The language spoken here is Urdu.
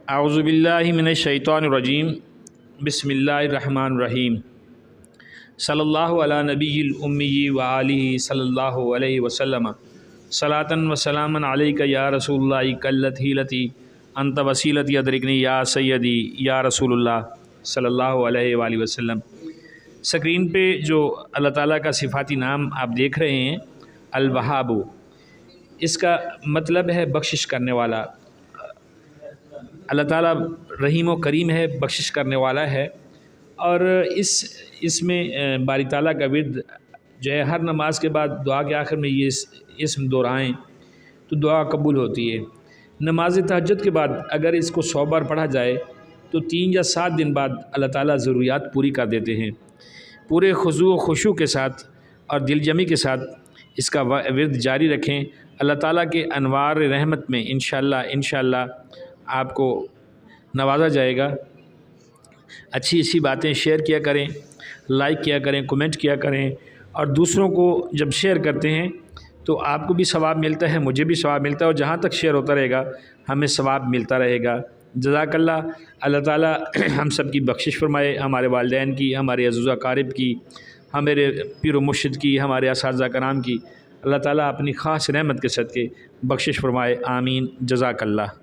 اعوذ باللہ من الشیطان الرجیم بسم اللہ الرحمن الرحیم صلی اللہ علی نبی الامی و آلہ صلی اللہ علیہ وسلم صلاۃ و سلاما علیک یا رسول اللہ کلت ہیلتی انت وسیلتی ادرکنی یا سیدی یا رسول اللہ صلی اللہ علیہ وآلہ وسلم۔ سکرین پہ جو اللہ تعالیٰ کا صفاتی نام آپ دیکھ رہے ہیں الوہاب، اس کا مطلب ہے بخشش کرنے والا۔ اللہ تعالیٰ رحیم و کریم ہے، بخشش کرنے والا ہے، اور اس میں باری تعالیٰ کا ورد جو ہے ہر نماز کے بعد دعا کے آخر میں یہ اسم دہرائیں تو دعا قبول ہوتی ہے۔ نماز تہجد کے بعد اگر اس کو 100 بار پڑھا جائے تو 3 یا 7 دن بعد اللہ تعالیٰ ضروریات پوری کر دیتے ہیں۔ پورے خضوع و خشوع کے ساتھ اور دل جمی کے ساتھ اس کا ورد جاری رکھیں، اللہ تعالیٰ کے انوار رحمت میں انشاءاللہ آپ کو نوازا جائے گا۔ اچھی باتیں شیئر کیا کریں، لائک کیا کریں، کمنٹ کیا کریں، اور دوسروں کو جب شیئر کرتے ہیں تو آپ کو بھی ثواب ملتا ہے، مجھے بھی ثواب ملتا ہے، اور جہاں تک شیئر ہوتا رہے گا ہمیں ثواب ملتا رہے گا۔ جزاک اللہ۔ اللہ تعالیٰ ہم سب کی بخشش فرمائے، ہمارے والدین کی، ہمارے عزیز و اقارب کی، ہمارے پیر و مرشد کی، ہمارے اساتذہ کرام کی۔ اللہ تعالیٰ اپنی خاص رحمت کے صدقے بخشش فرمائے، آمین۔ جزاک اللہ۔